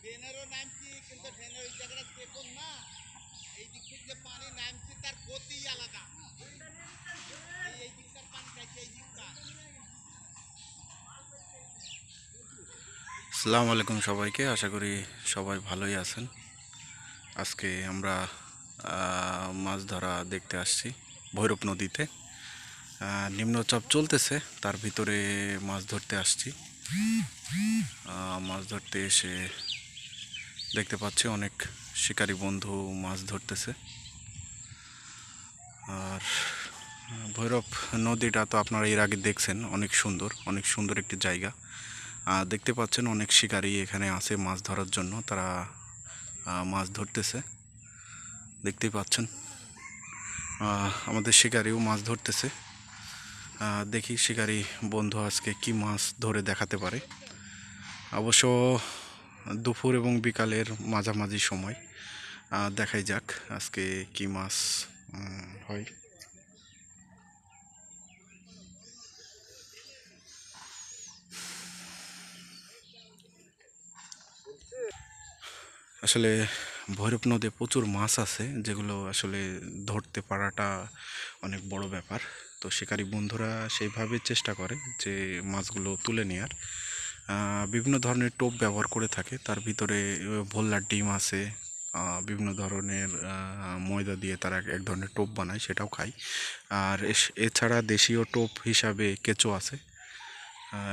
ট্রেনেরও নামছি, কিন্তু ট্রেনের ওই জায়গাটা দেখুন না, এই দিক থেকে যে পানি নামছে তার গতিই আলাদা। এই দিকটার পানি খাইছে, এই দিকটা। আসসালামু আলাইকুম সবাইকে, আশা করি সবাই ভালোই আছেন। আজকে আমরা মাছ ধরা দেখতে আসছি ভৈরব নদীতে। নিম্নচাপ চলতেছে, তার ভিতরে মাছ ধরতে আসছি। মাছ ধরতে এসে দেখতে পাচ্ছি অনেক শিকারী বন্ধু মাছ ধরতেছে। আর ভৈরব নদীটা তো আপনারা এর আগে দেখছেন, অনেক সুন্দর একটি জায়গা। দেখতে পাচ্ছেন অনেক শিকারী এখানে আছে মাছ ধরার জন্য, তারা মাছ ধরতেছে, দেখতেই পাচ্ছেন। আমাদের শিকারিও মাছ ধরতেছে। দেখি শিকারী বন্ধু আজকে কি মাছ ধরে দেখাতে পারে। অবশ্য দুপুর এবং বিকালের মাঝামাঝি সময়, দেখাই যাক আজকে কি মাছ হয়। আসলে ভৈরব নদে প্রচুর মাছ আছে, যেগুলো আসলে ধরতে পারাটা অনেক বড় ব্যাপার। তো শিকারী বন্ধুরা সেইভাবে চেষ্টা করে যে মাছগুলো তুলে নেওয়ার। বিভিন্ন ধরনের টোপ ব্যবহার করে থাকে, তার ভিতরে ভোল্লার ডিম আছে, বিভিন্ন ধরনের ময়দা দিয়ে তারা এক ধরনের টোপ বানায়, সেটাও খায়। আর এছাড়া দেশীয় টোপ হিসাবে কেঁচো আছে।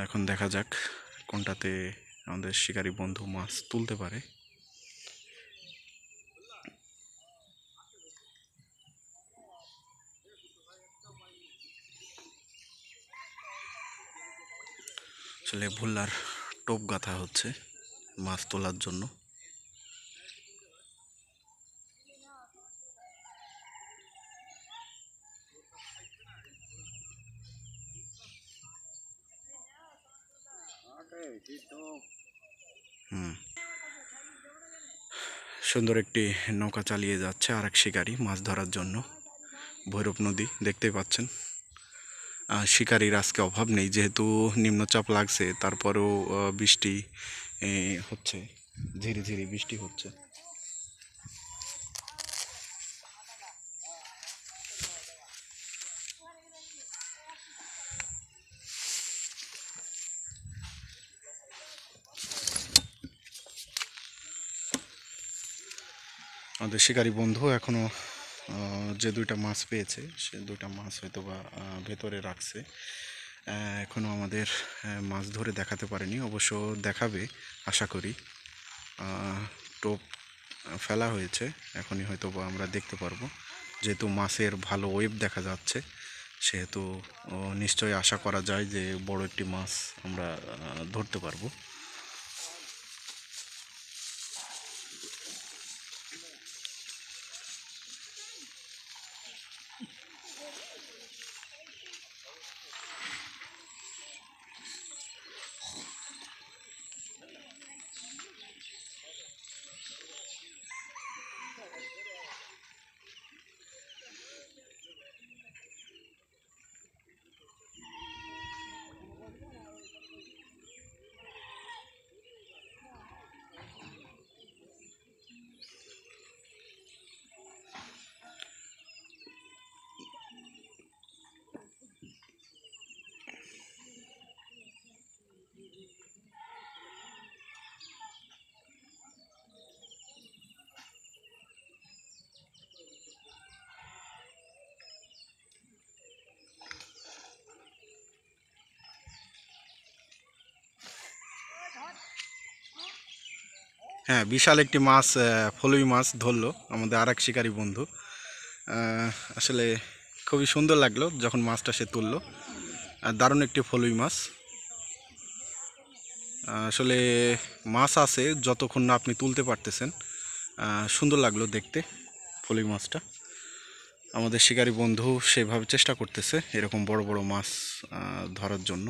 এখন দেখা যাক কোনটাতে আমাদের শিকারী বন্ধু মাছ তুলতে পারে। আসলে ভুল্লার টোপ গাঁথা হচ্ছে মাছ তোলার জন্য। সুন্দর একটি নৌকা চালিয়ে যাচ্ছে আরেক শিকারী মাছ ধরার জন্য। ভৈরব নদী দেখতেই পাচ্ছেন। শিকারীর আজকে অভাব নেই, যেহেতু নিম্নচাপ লাগছে, তারপরেও বৃষ্টি হচ্ছে, ঝিরি ঝিরি বৃষ্টি হচ্ছে। আমাদের শিকারী বন্ধু এখনো যে দুইটা মাছ পেয়েছে, সে দুইটা মাছ হয়তো বা ভেতরে রাখছে। এখনো আমাদের মাছ ধরে দেখাতে পারেনি, অবশ্য দেখাবে আশা করি। টোপ ফেলা হয়েছে, এখনই হয়তো বা আমরা দেখতে পারবো। যেহেতু মাছের ভালো ওয়েব দেখা যাচ্ছে, সেহেতু নিশ্চয়ই আশা করা যায় যে বড় একটি মাছ আমরা ধরতে পারবো। হ্যাঁ, বিশাল একটি মাছ, ফলুই মাছ ধরলো আমাদের আরেক শিকারী বন্ধু। আসলে খুবই সুন্দর লাগলো যখন মাছটা সে তুললো। দারুণ একটি ফলুই মাছ। আসলে মাছ আছে, যতক্ষণ না আপনি তুলতে পারতেছেন। সুন্দর লাগলো দেখতে ফলুই মাছটা। আমাদের শিকারী বন্ধু সেভাবে চেষ্টা করতেছে এরকম বড় বড় মাছ ধরার জন্য।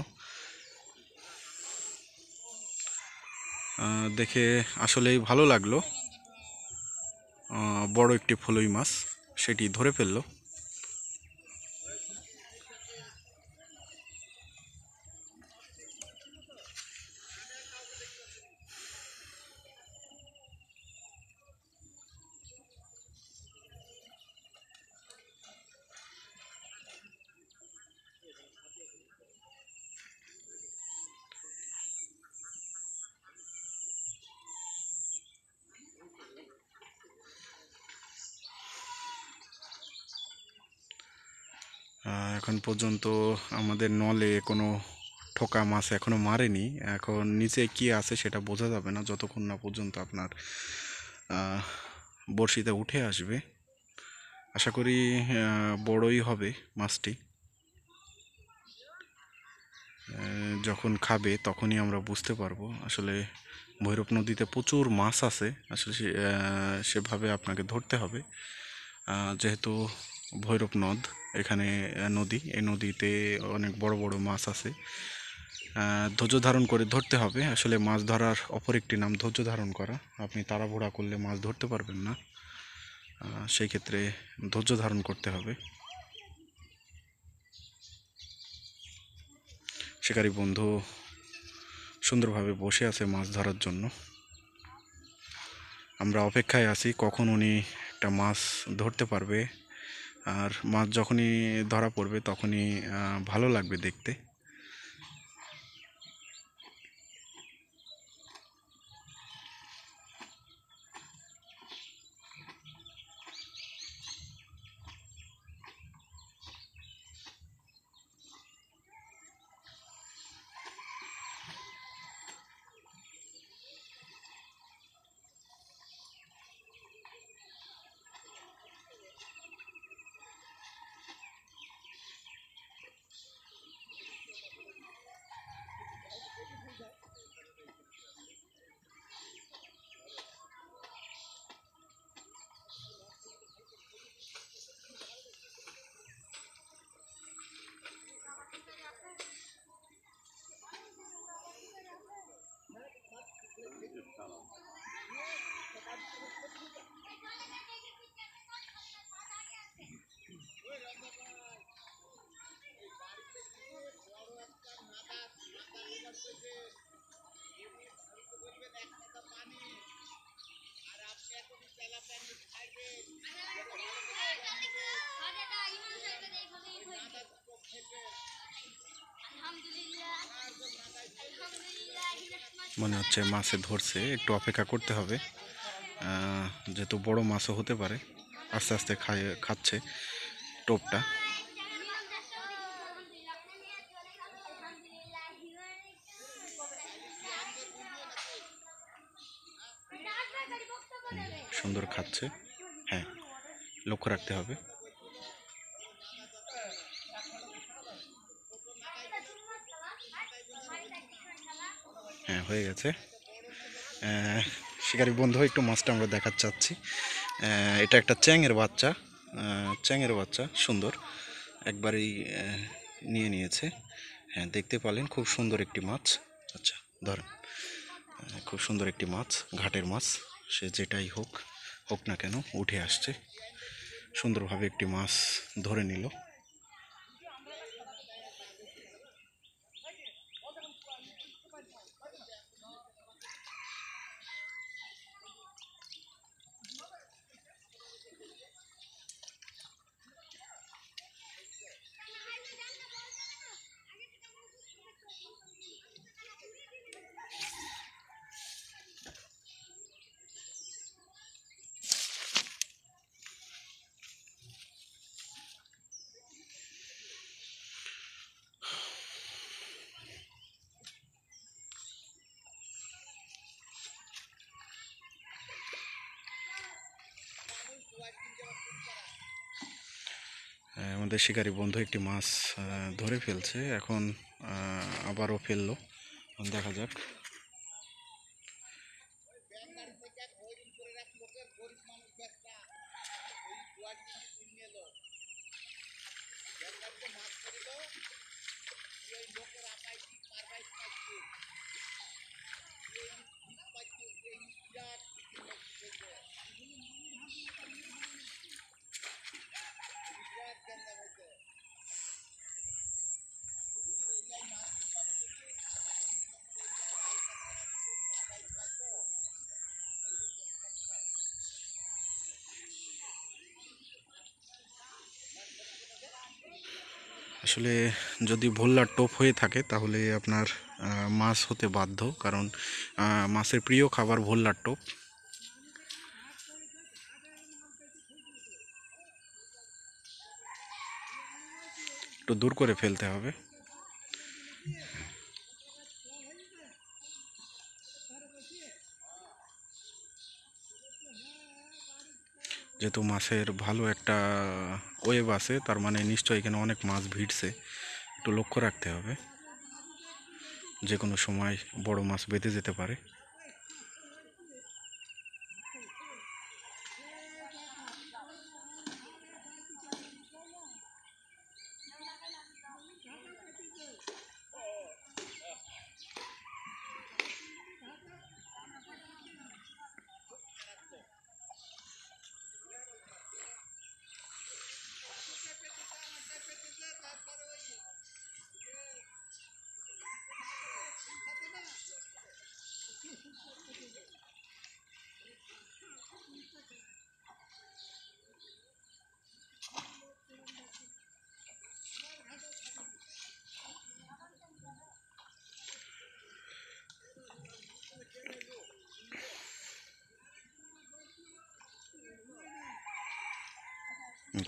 দেখে আসলেই ভালো লাগলো। বড় একটি ফলুই মাছ সেটি ধরে ফেললো। এখন পর্যন্ত আমাদের নলে কোনো ঠোকা মাছ এখনও মারেনি। এখন নিচে কি আছে সেটা বোঝা যাবে না যতক্ষণ না পর্যন্ত আপনার বড়শিতে উঠে আসবে। আশা করি বড়ই হবে মাছটি। যখন খাবে তখনই আমরা বুঝতে পারবো। আসলে ভৈরব নদীতে প্রচুর মাছ আছে, আসলে সেভাবে আপনাকে ধরতে হবে। যেহেতু ভৈরব নদ এখানে নদী, এই নদীতে অনেক বড় বড় মাছ আছে। ধৈর্য ধারণ করে ধরতে হবে। আসলে মাছ ধরার অপর একটি নাম ধৈর্য ধারণ করা। আপনি তাড়াহুড়া করলে মাছ ধরতে পারবেন না, সেই ক্ষেত্রে ধৈর্য ধারণ করতে হবে। শিকারী বন্ধু সুন্দরভাবে বসে আছে মাছ ধরার জন্য। আমরা অপেক্ষায় আছি কখন উনি একটা মাছ ধরতে পারবে। আর মাছ যখনই ধরা পড়বে তখনই ভালো লাগবে দেখতে। মনে হচ্ছে মাছে ধরছে, একটু অপেক্ষা করতে হবে। যেহেতু বড় মাছও হতে পারে। আস্তে আস্তে খাচ্ছে টোপটা। সুন্দর খাচ্ছে। হ্যাঁ, লক্ষ্য রাখতে হবে। হ্যাঁ, হয়ে গেছে। শিকারী বন্ধু একটু মাছটা আমরা দেখাতে চাচ্ছি। এটা একটা চ্যাংয়ের বাচ্চা। চ্যাংয়ের বাচ্চা সুন্দর, একবারেই নিয়ে নিয়েছে। হ্যাঁ, দেখতে পেলেন খুব সুন্দর একটি মাছ। আচ্ছা ধরেন, খুব সুন্দর একটি মাছ, ঘাটের মাছ। সে যেটাই হোক হোক না কেন উঠে আসছে, সুন্দরভাবে একটি মাছ ধরে নিল। আমাদের শিকারী বন্ধু একটি মাছ ধরে ফেলছে, এখন আবারও ফেললো। দেখা যাক। আসলে যদি ভোল্লার টোপ হয়ে থাকে তাহলে আপনার মাছ হতে বাধ্য, কারণ মাছের প্রিয় খাবার ভোল্লার টোপ। একটু দূর করে ফেলতে হবে। যেহেতু মাছের ভালো একটা ওয়েভ আছে, তার মানে নিশ্চয়ই এখানে অনেক মাছ ভিড়ছে, একটু লক্ষ্য রাখতে হবে, যে কোনো সময় বড় মাছ বেঁধে যেতে পারে।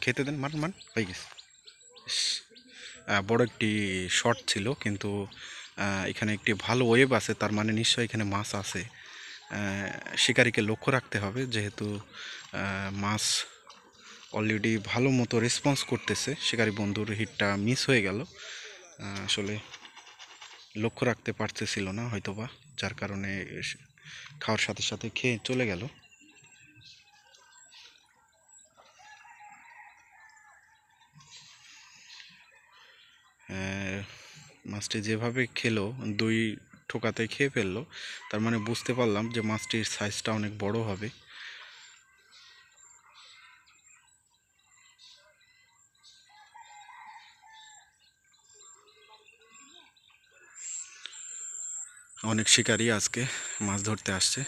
খেতে দেন, মান মান হয়ে গেছে। ইস, বড় একটি শট ছিল, কিন্তু এখানে একটি ভালো ওয়েভ আছে, তার মানে নিশ্চয়ই এখানে মাছ আছে। শিকারীকে লক্ষ্য রাখতে হবে, যেহেতু মাছ অলরেডি ভালো মতো রেসপন্স করতেছে। শিকারী বন্ধুর হিটটা মিস হয়ে গেল, আসলে লক্ষ্য রাখতে পারতেছিল না হয়তোবা, যার কারণে খাওয়ার সাথে সাথে খেয়ে চলে গেল। মাছটি যেভাবে খেলো, 2 ঠোকাতে খেয়ে ফেললো, তার মানে বুঝতে পারলাম যে মাছটির সাইজটা অনেক বড় হবে। অনেক শিকারী আজকে মাছ ধরতে আসছে।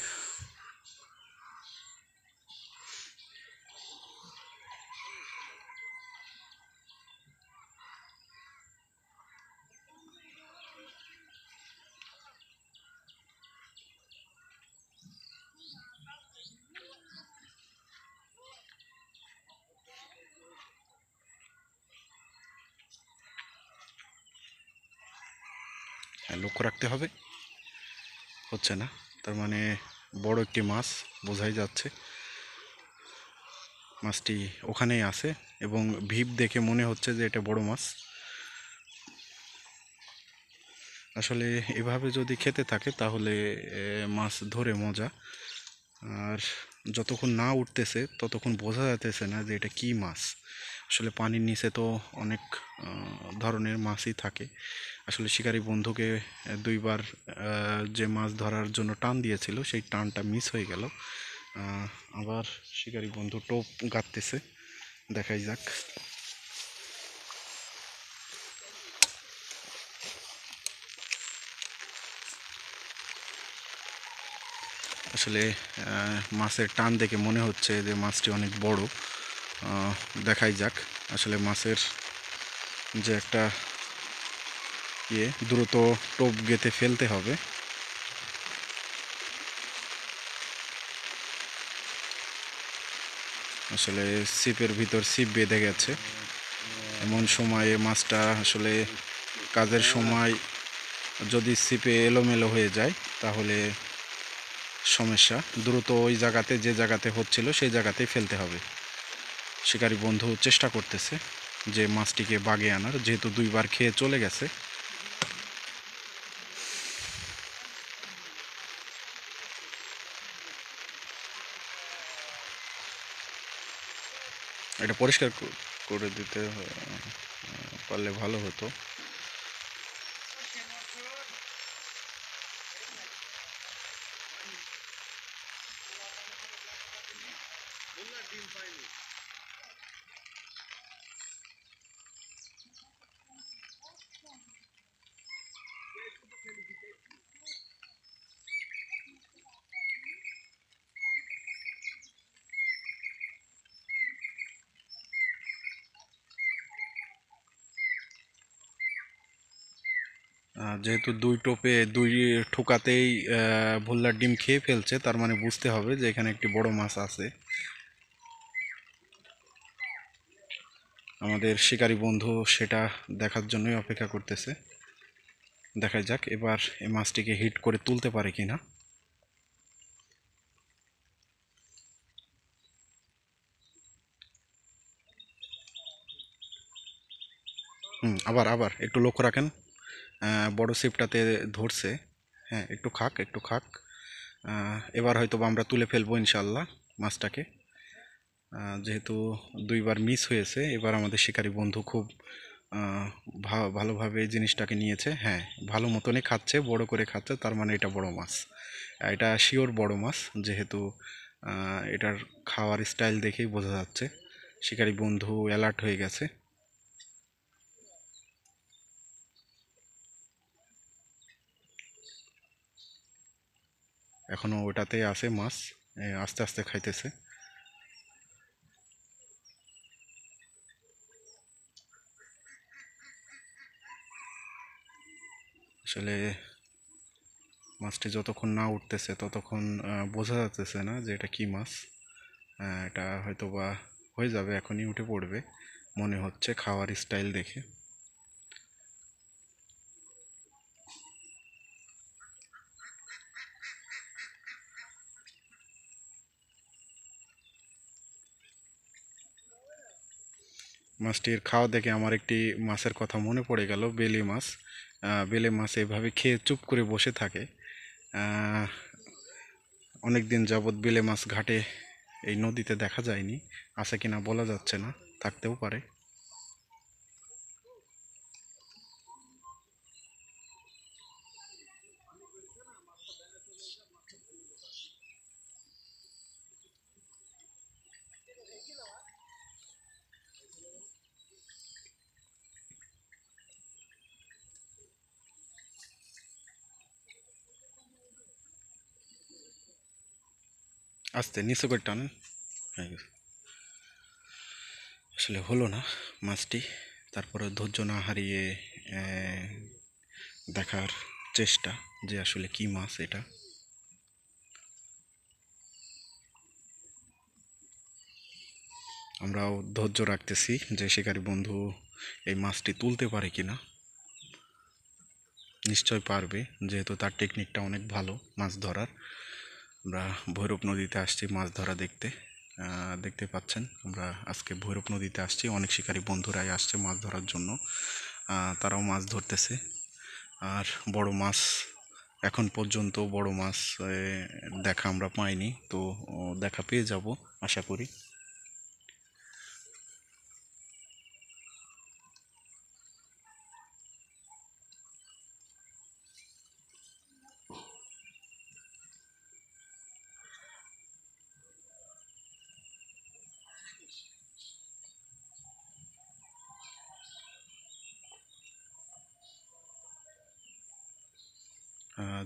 লক্ষ্য রাখতে হবে, হচ্ছে না, তার মানে বড় একটি মাছ বোঝাই যাচ্ছে। মাছটি ওখানেই আছে এবং ভিপ দেখে মনে হচ্ছে যে এটা বড় মাছ। আসলে এভাবে যদি খেতে থাকে তাহলে মাছ ধরে মজা, আর যতক্ষণ না উঠতেছে ততক্ষণ বোঝা যাইতেছে না যে এটা কী মাছ। আসলে পানির নিচে তো অনেক ধরনের মাছই থাকে। আসলে শিকারী বন্ধুকে 2বার যে মাছ ধরার জন্য টান দিয়েছিল, সেই টানটা মিস হয়ে গেল। আবার শিকারী বন্ধু টোপ গাঁথতেছে, দেখাই যাক। আসলে মাছের টান দেখে মনে হচ্ছে যে মাছটি অনেক বড়। দেখাই যাক, আসলে মাছের যে একটা দ্রুত টোপ গেঁথে ফেলতে হবে। আসলে ছিপের ভিতর ছিপ বেঁধে গেছে, এমন সময়ে মাছটা আসলে কাজের সময় যদি ছিপে এলোমেলো হয়ে যায় তাহলে সমস্যা। দ্রুত ওই জায়গাতে, যে জায়গাতে হচ্ছিল সেই জায়গাতেই ফেলতে হবে। শিকারী বন্ধু চেষ্টা করতেছে যে মাছটিকে বাগে আনার, যেহেতু 2বার খেয়ে চলে গেছে। এটা পরিষ্কার করে দিতে পারলে ভালো হতো। যেহেতু 2 ঠোকাতেই ভোল্লার ডিম খেয়ে ফেলছে, তার মানে বুঝতে হবে যে এখানে একটি বড় মাছ আছে। আমাদের শিকারী বন্ধু সেটা দেখার জন্যই অপেক্ষা করতেছে। দেখা যাক এবার এই মাছটিকে হিট করে তুলতে পারে কিনা। আবার আবার একটু লক্ষ্য রাখেন, বড় ছিপটাতে ধরছে। হ্যাঁ, একটু খাক একটু খাক। এবার হয়তো বা আমরা তুলে ফেলবো ইনশাল্লাহ মাছটাকে। যেহেতু দুইবার মিস হয়েছে, এবার আমাদের শিকারী বন্ধু খুব ভালোভাবে এই জিনিসটাকে নিয়েছে। হ্যাঁ, ভালো মতনই খাচ্ছে, বড় করে খাচ্ছে, তার মানে এটা বড় মাছ। এটা শিওর বড় মাছ, যেহেতু এটার খাওয়ার স্টাইল দেখেই বোঝা যাচ্ছে শিকারী বন্ধু অ্যালার্ট হয়ে গেছে। এখনো ওটাতেই আছে মাছ, আস্তে আস্তে খাইতেছে। আসলে মাছটি যতক্ষণ না উঠতেছে ততক্ষণ বোঝা যাচ্ছে না যে এটা কি মাছ। এটা হয়তো বা হয়ে যাবে, এখনই উঠে পড়বে মনে হচ্ছে খাওয়ার স্টাইল দেখে। মাছটির খাওয়া দেখে আমার একটি মাছের কথা মনে পড়ে গেল, বেলে মাছ। বেলে মাছ এভাবে খেয়ে চুপ করে বসে থাকে। অনেক দিন যাবৎ বেলে মাছ ঘাটে এই নদীতে দেখা যায়নি, আছে কিনা বলা যাচ্ছে না, থাকতেও পারে। আস্তে নিচু করে টানেন। হয়ে গেছে। আসলে হলো না মাছটি, তারপরে ধৈর্য না হারিয়ে দেখার চেষ্টা যে আসলে কি মাছ এটা। আমরাও ধৈর্য রাখতেছি যে শিকারী বন্ধু এই মাছটি তুলতে পারে কিনা। নিশ্চয় পারবে, যেহেতু তার টেকনিকটা অনেক ভালো মাছ ধরার। আমরা ভৈরব নদীতে আসছি মাছ ধরা দেখতে। দেখতে পাচ্ছেন আমরা আজকে ভৈরব নদীতে আসছি, অনেক শিকারী বন্ধুরাই আসছে মাছ ধরার জন্য। তারাও মাছ ধরতেছে। আর বড় মাছ এখন পর্যন্ত বড় মাছ দেখা আমরা পাইনি, তো দেখা পেয়ে যাব আশা করি।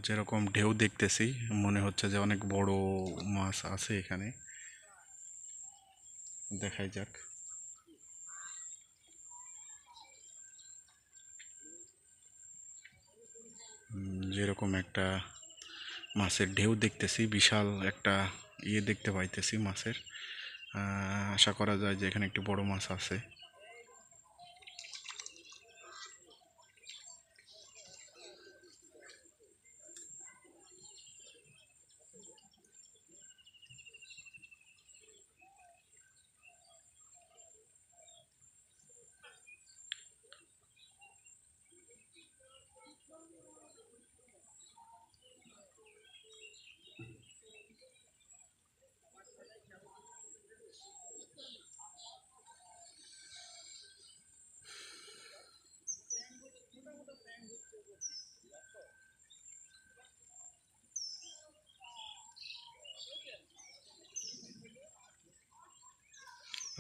যেরকম ঢেউ দেখতেছি মনে হচ্ছে যে অনেক বড় মাছ আছে এখানে, দেখাই যাক। যেরকম একটা মাছের ঢেউ দেখতেছি, বিশাল একটা দেখতে পাইতেছি মাছের। আশা করা যায় যে এখানে একটি বড় মাছ আছে।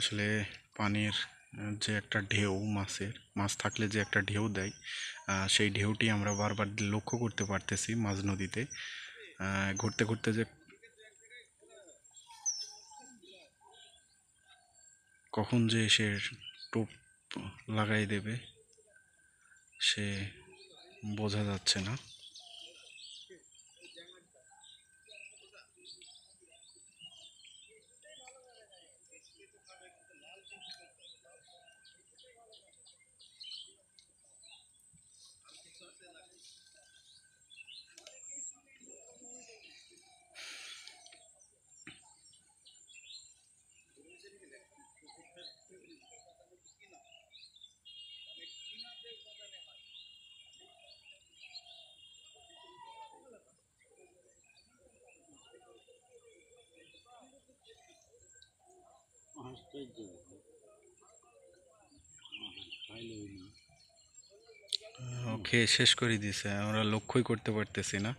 আসলে পানির যে একটা ঢেউ, মাছ থাকলে যে একটা ঢেউ দেয়, সেই ঢেউটি আমরা বারবার লক্ষ্য করতে পারতেছি মাঝ নদীতে। ঘুরতে ঘুরতে যে কখন যে সে টোপ লাগাই দেবে সে বোঝা যাচ্ছে না। খেয়ে শেষ করে দিয়েছে, আমরা লক্ষ্যই করতে পারতেছি না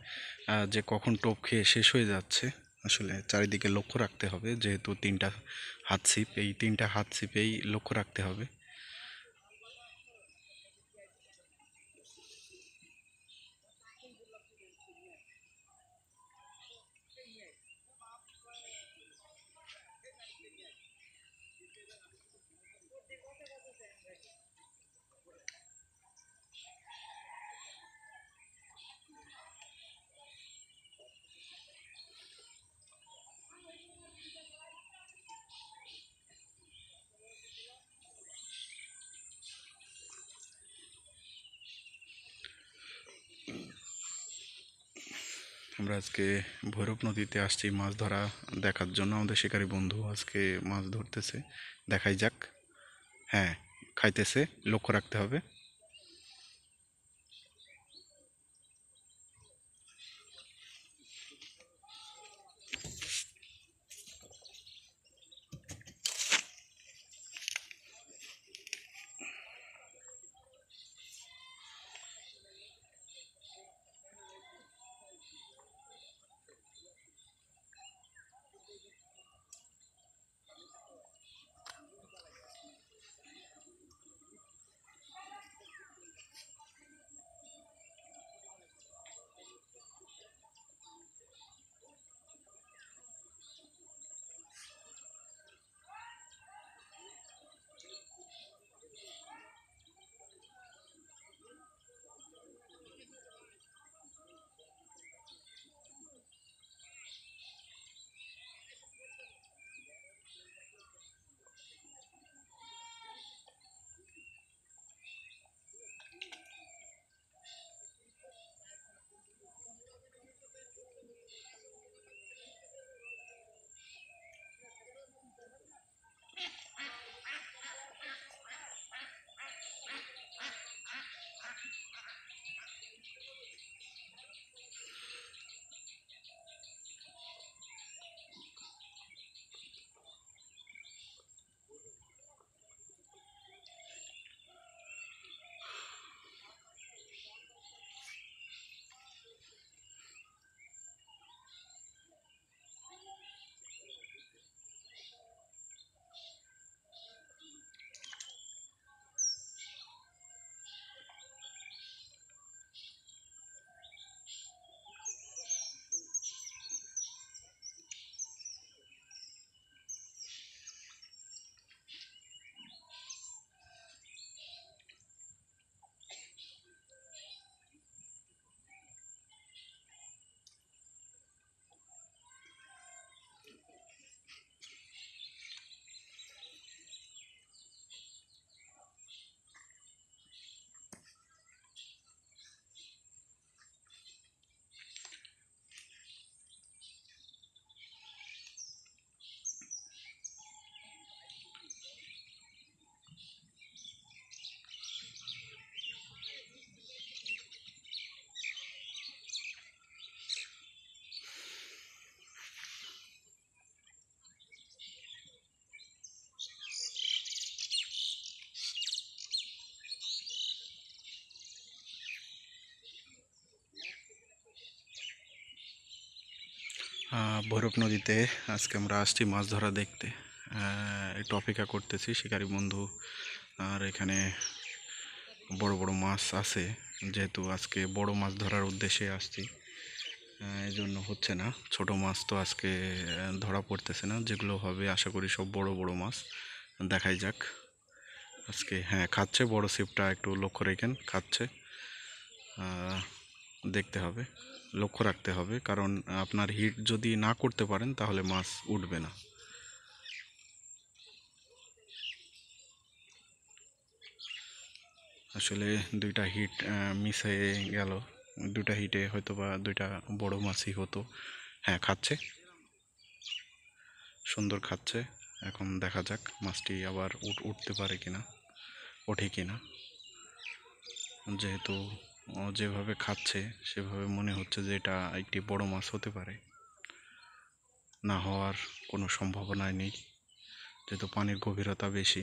যে কখন টোপ খেয়ে শেষ হয়ে যাচ্ছে। আসলে চারিদিকে লক্ষ্য রাখতে হবে, যেহেতু তিনটা হাত ছিপ, এই তিনটা হাত ছিপেই লক্ষ্য রাখতে হবে। আমরা আজকে ভৈরব নদীতে আসছি মাছ ধরা দেখার জন্য। আমাদের শিকারী বন্ধু আজকে মাছ ধরতেছে, দেখাই যাক। হ্যাঁ, খাইতেছে, লক্ষ্য রাখতে হবে। ভৈরব নদীতে আজকে আমরা আসছি মাছ ধরা দেখতে। একটু অপেক্ষা করতেছি শিকারী বন্ধু, আর এখানে বড় বড় মাছ আছে। যেহেতু আজকে বড় মাছ ধরার উদ্দেশ্যে আসছি, এই জন্য হচ্ছে না। ছোট মাছ তো আজকে ধরা পড়তেছে না, যেগুলো হবে আশা করি সব বড় বড় মাছ। দেখাই যাক আজকে। হ্যাঁ, খাচ্ছে, বড় ছিপটা একটু লক্ষ্য রেখেন, খাচ্ছে। দেখতে হবে, লক্ষ্য রাখতে হবে, কারণ আপনার হিট যদি না করতে পারেন তাহলে মাছ উঠবে না। আসলে দুইটা হিট মিস হয়ে গেল, দুইটা হিটে হয়তো বা দুইটা বড় মাছই হতো। হ্যাঁ, খাচ্ছে, সুন্দর খাচ্ছে। এখন দেখা যাক মাছটি আবার উঠতে পারে কিনা, ওঠে কিনা। যেহেতু যেভাবে খাচ্ছে সেভাবে মনে হচ্ছে যে এটা একটি বড় মাছ হতে পারে, না হওয়ার কোনো সম্ভাবনাই নেই। যেহেতু পানির গভীরতা বেশি।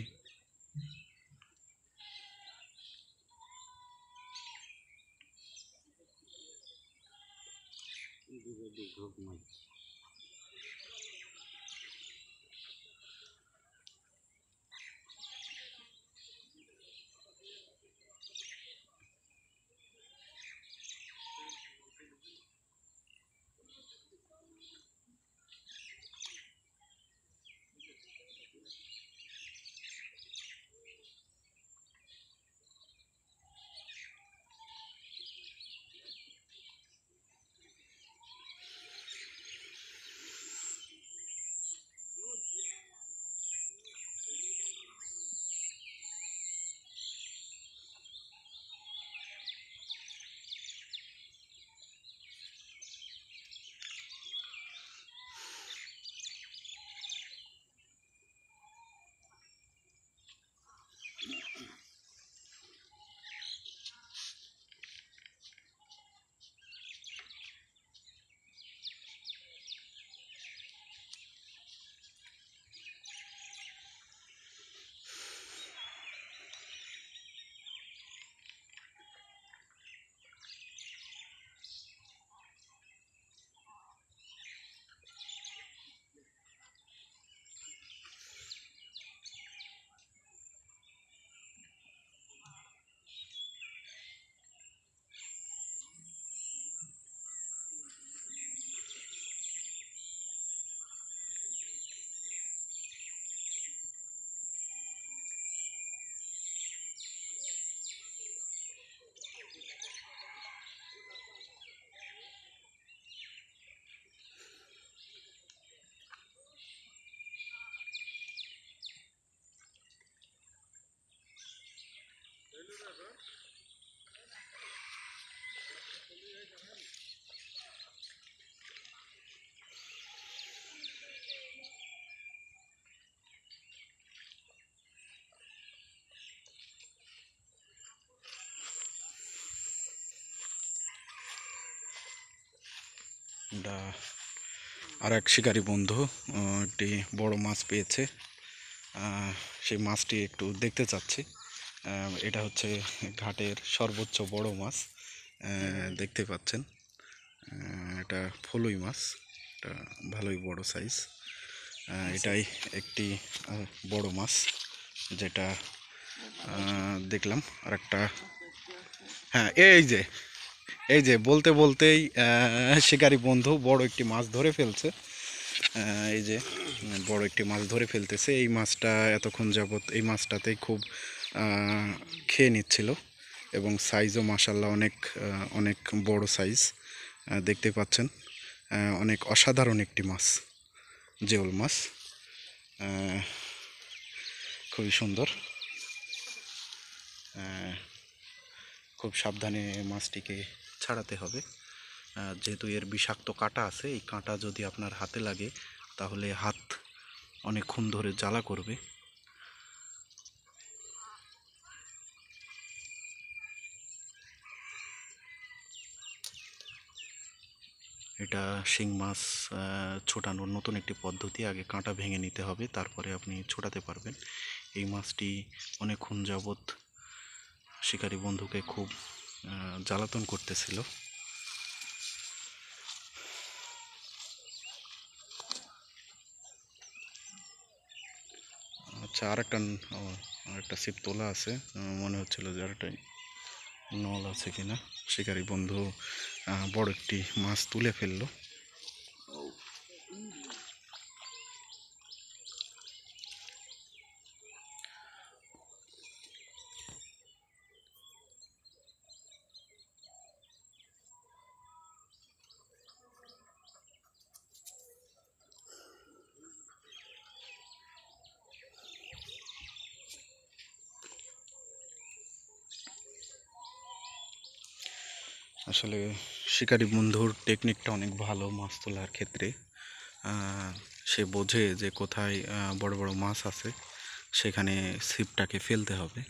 এটা আর এক শিকারী বন্ধু একটি বড় মাছ পেয়েছে। সেই মাছটি একটু দেখতে চাচ্ছি। এটা হচ্ছে ঘাটের সর্বোচ্চ বড় মাছ, দেখতে পাচ্ছেন। এটা ফলুই মাছ, এটা ভালোই বড় সাইজ। এটাই একটি বড় মাছ যেটা দেখলাম। আর একটা, হ্যাঁ এই যে বলতে বলতেই শিকারী বন্ধু বড় একটি মাছ ধরে ফেলছে। এই যে বড় একটি মাছ ধরে ফেলতেছে। এই মাছটা এতক্ষণ যাবৎ এই মাছটাতেই খুব খেয়ে নিচ্ছিল এবং সাইজও মাশাআল্লাহ অনেক অনেক বড় সাইজ দেখতে পাচ্ছেন। অনেক অসাধারণ একটি মাছ, জিওল মাছ, খুবই সুন্দর। খুব সাবধানে মাছটিকে ছাড়াতে হবে, যেহেতু এর বিষাক্ত কাঁটা আছে। এই কাঁটা যদি আপনার হাতে লাগে তাহলে হাত অনেকক্ষণ ধরে জ্বালা করবে। এটা শিং মাছ ছোটানোর নতুন একটি পদ্ধতি। আগে কাঁটা ভেঙে নিতে হবে, তারপরে আপনি ছোটাতে পারবেন। এই মাছটি অনেকক্ষণ যাবৎ শিকারী বন্ধুকে খুব জ্বালাতন করতেছিল। আচ্ছা, আরেকটা ছিপ তোলা আছে, মনে হচ্ছিল যে আরেকটা নল আছে কিনা। শিকারী বন্ধু বড় একটি মাছ তুলে ফেললো। আসলে শিকারী বন্ধুর টেকনিকটা অনেক ভালো মাছ তোলার ক্ষেত্রে। সে বোঝে যে কোথায় বড় বড় মাছ আছে, সেখানে ছিপটাকে ফেলতে হবে।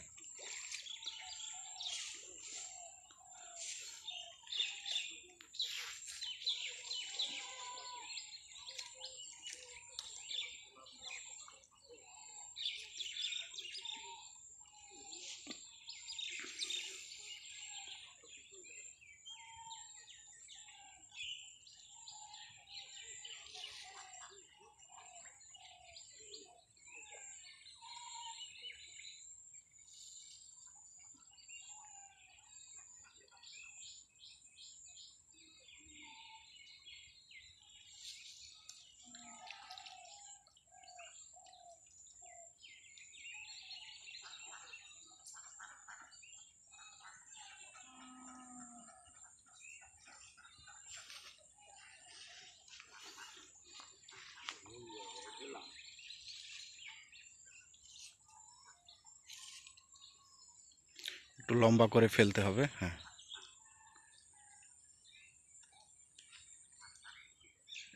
একটু লম্বা করে ফেলতে হবে। হ্যাঁ,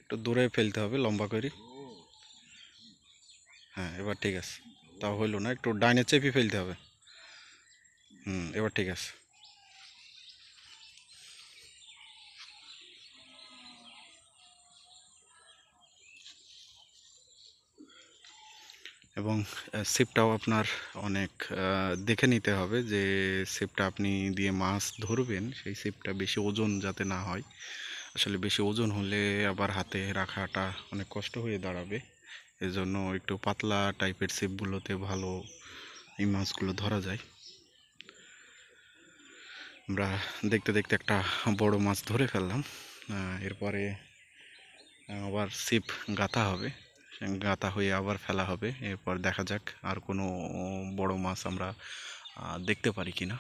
একটু দূরে ফেলতে হবে লম্বা করে। হ্যাঁ, এবার ঠিক আছে। তাও হইলো না, একটু ডাইনে চেপে ফেলতে হবে। এবার ঠিক আছে। এবং ছিপটাও আপনার অনেক দেখে নিতে হবে যে ছিপটা আপনি দিয়ে মাছ ধরবেন সেই ছিপটা বেশি ওজন যাতে না হয়। আসলে বেশি ওজন হলে আবার হাতে রাখাটা অনেক কষ্ট হয়ে দাঁড়াবে। এজন্য একটু পাতলা টাইপের ছিপগুলোতে ভালো এই মাছগুলো ধরা যায়। আমরা দেখতে দেখতে একটা বড় মাছ ধরে ফেললাম। এরপরে আবার ছিপ গাঁথা হবে, গাঁথা হয়ে আবার ফেলা হবে। এরপর দেখা যাক আর কোনো বড় মাছ আমরা দেখতে পারি কিনা।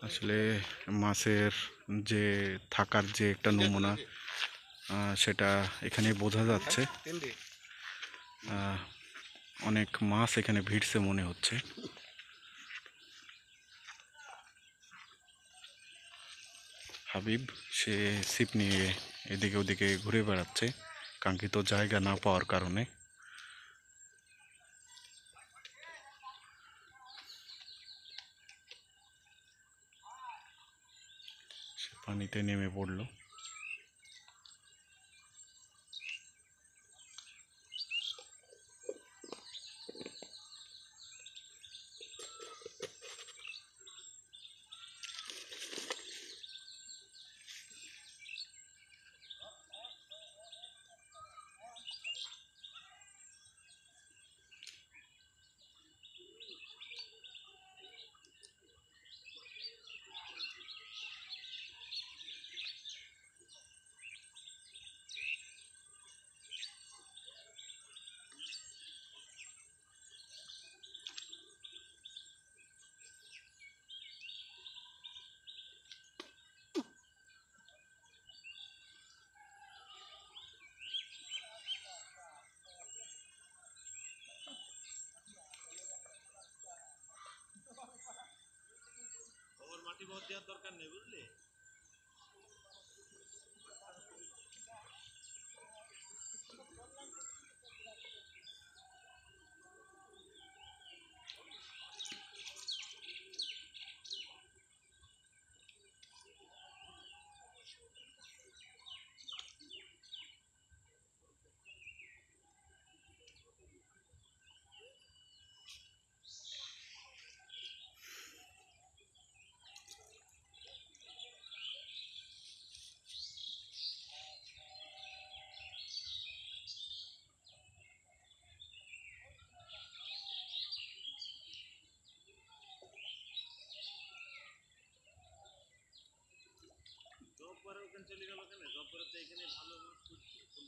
আসলে মাছের যে থাকার যে একটা নমুনা সেটা এখানে বোঝা যাচ্ছে। অনেক মাছ এখানে ভিড়ছে মনে হচ্ছে। হাবিব সে ছিপ নিয়ে এদিকে ওদিকে ঘুরে বেড়াচ্ছে কাঙ্ক্ষিত জায়গা না পাওয়ার কারণে। সে পানিতে নেমে পড়লো। মাটি ভর দেওয়ার দরকার নেই, বুঝলি? জব করে ওখানে চলে গেল কেন? জব করে তো এখানে ভালো মাছ খুঁজছে।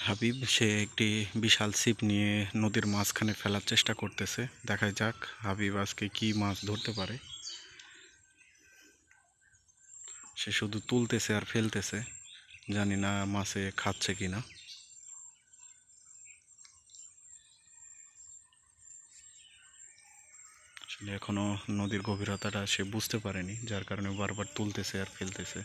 হাবিব সে একটি বিশাল ছিপ নিয়ে নদীর মাঝখানে ফেলার চেষ্টা করতেছে। দেখা যাক হাবিব আজকে কি মাছ ধরতে পারে। সে শুধু তুলতেছে আর ফেলতেছে, জানি না মাছে খাচ্ছে কিনা। আসলে এখনো নদীর গভীরতাটা সে বুঝতে পারেনি, যার কারণে বারবার তুলতেছে আর ফেলতেছে।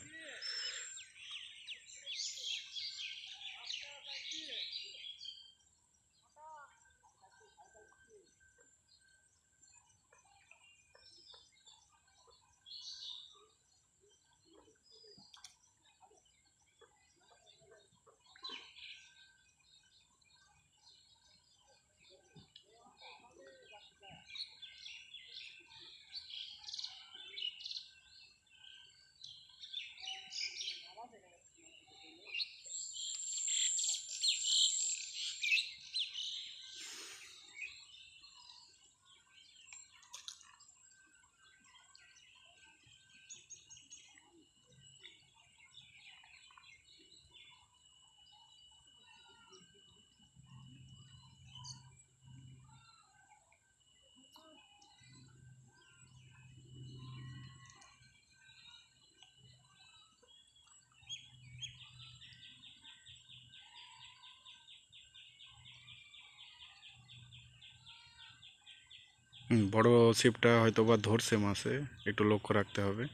বড় ছিপটা হয়তো বা ধরছে মাছে, একটু লক্ষ্য রাখতে হবে।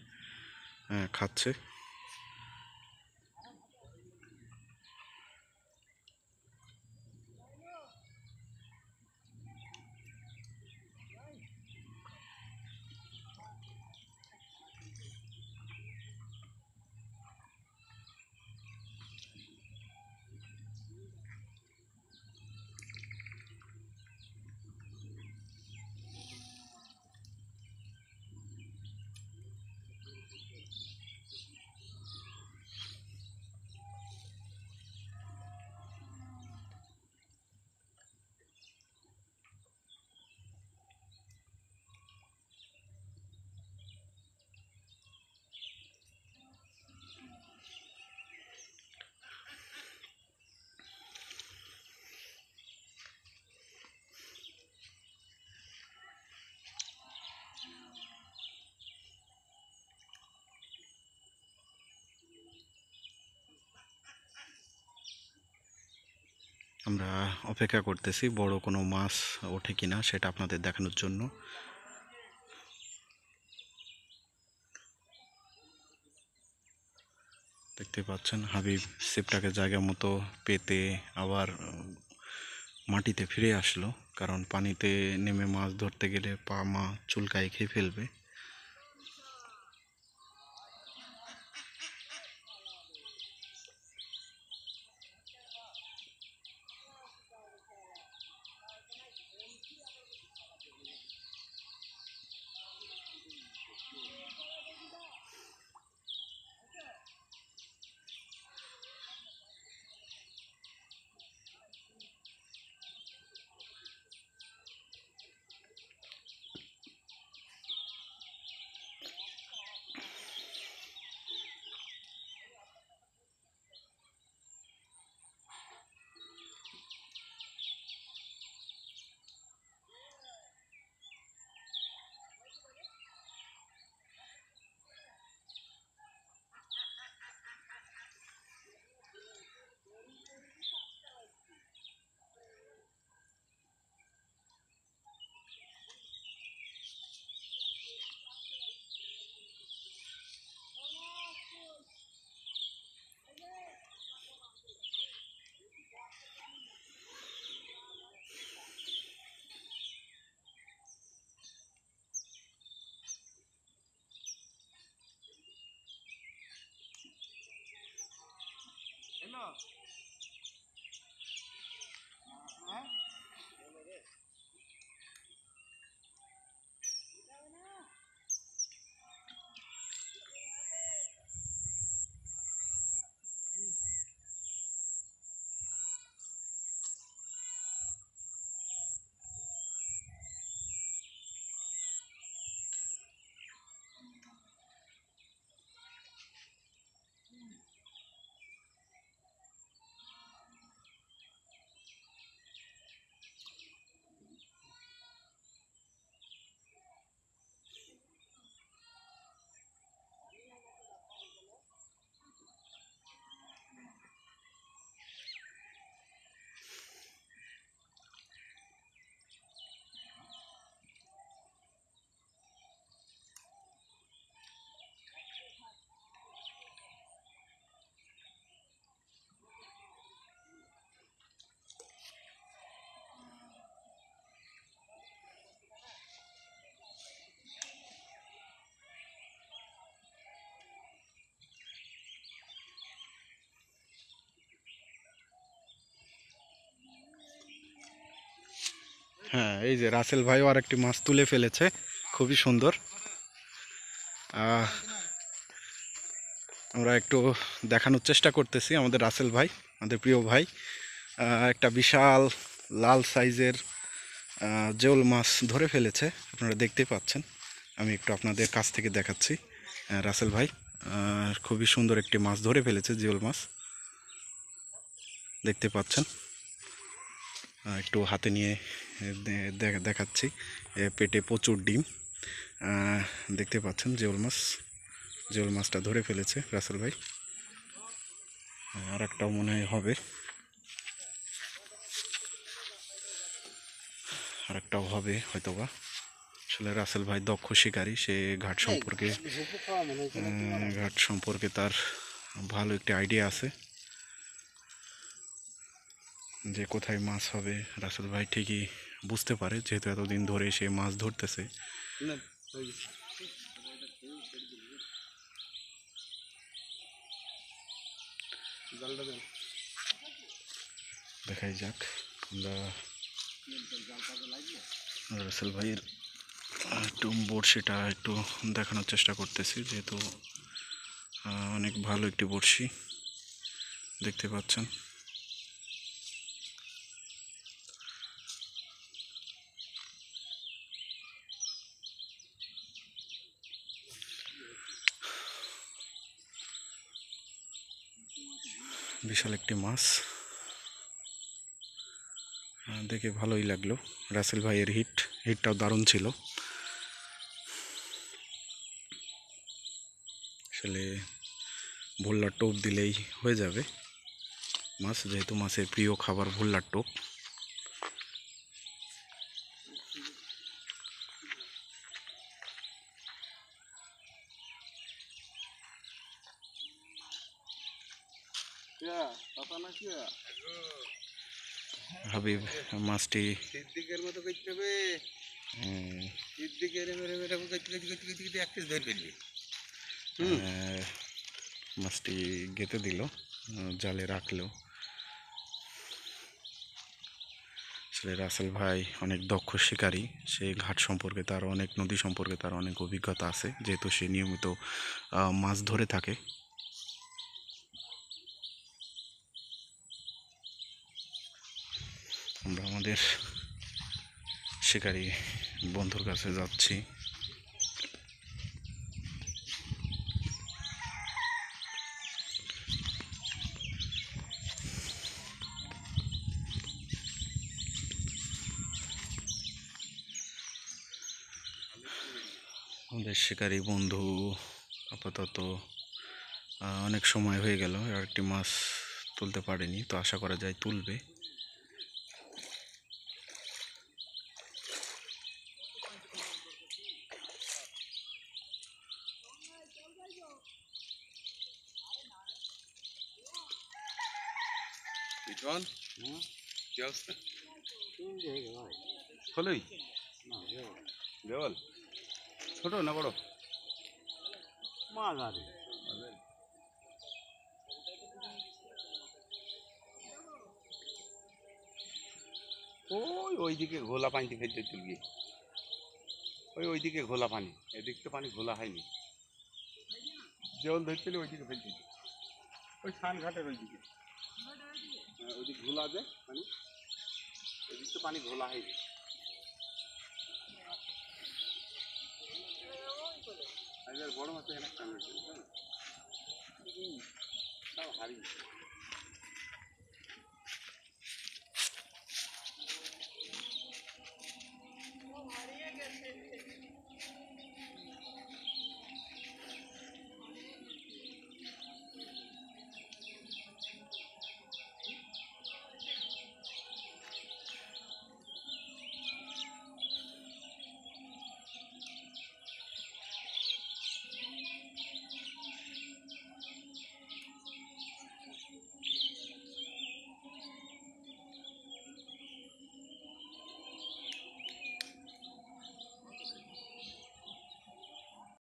হ্যাঁ, খাচ্ছে। আমরা অপেক্ষা করতেছি বড় কোনো মাছ ওঠে কিনা সেটা আপনাদের দেখানোর জন্য। দেখতে পাচ্ছেন হাবিব ছিপটাকে জায়গা মতো পেতে আবার মাটিতে ফিরে আসলো, কারণ পানিতে নেমে মাছ ধরতে গেলে পা মা চুলকায় খেয়ে ফেলবে। হ্যাঁ, এই যে রাসেল ভাইও আর একটি মাছ তুলে ফেলেছে, খুবই সুন্দর। আহ, আমরা একটু দেখানোর চেষ্টা করতেছি আমাদের রাসেল ভাই, আমাদের প্রিয় ভাই একটা বিশাল লাল সাইজের জিওল মাছ ধরে ফেলেছে, আপনারা দেখতেই পাচ্ছেন। আমি একটু আপনাদের কাছ থেকে দেখাচ্ছি। রাসেল ভাই খুবই সুন্দর একটি মাছ ধরে ফেলেছে, জিওল মাছ দেখতে পাচ্ছেন। একটু হাতে নিয়ে দেখাচ্ছি। পেটে প্রচুর ডিম, দেখতে পাচ্ছেন। জিওল মাছটা ধরে ফেলেছে রাসেল ভাই। আর একটাও মনে হয় হবে, আর একটাও হবে হয়তোবা। আসলে রাসেল ভাই দক্ষ শিকারী, সে ঘাট সম্পর্কে তার ভালো একটি আইডিয়া আছে যে কোথায় মাছ হবে। রাসেল ভাই ঠিকই বুঝতে পারে, যেহেতু এতদিন ধরে সে মাছ ধরতেছে। দেখাই যাক, আমরা রাসেল ভাইয়ের একটু বড়শিটা একটু দেখানোর চেষ্টা করতেছি, যেহেতু অনেক ভালো একটি বড়শি দেখতে পাচ্ছেন। বিশাল একটি মাছ, দেখে ভালোই লাগলো। রাসেল ভাইয়ের হিটটাও দারুণ ছিল। আসলে ভোল্লার টোপ দিলেই হয়ে যাবে মাছ, যেহেতু মাছের প্রিয় খাবার ভোল্লার টোপ। হাবিব মাছটি মতো করতে হবে, মাছটি গেঁথে দিল, জালে রাখলো। আসলে রাসেল ভাই অনেক দক্ষ শিকারী, সে ঘাট সম্পর্কে তার অনেক, নদী সম্পর্কে তার অনেক অভিজ্ঞতা আছে, যেহেতু সে নিয়মিত মাছ ধরে থাকে। আমরা আমাদের শিকারী বন্ধুর কাছে যাচ্ছি। আমাদের শিকারী বন্ধু আপাতত অনেক সময় হয়ে গেল, আর একটি মাছ তুলতে পারেনি, তো আশা করা যায় তুলবে। ছোট না বড় মাছ? আর ওইদিকে ঘোলা পানিতে ফেলতে তুলবি, ওইদিকে ঘোলা পানি, এদিক তো পানি ঘোলা হয়নি। জল ধরছিল ওইদিকে ফেলতে, ওই স্নান ঘাটের ওইদিকে, ওইদিকে ঘোলা যায় পানি, এদিক তো পানি ঘোলা হয়নি। বড় মাছ এখানে হারিয়ে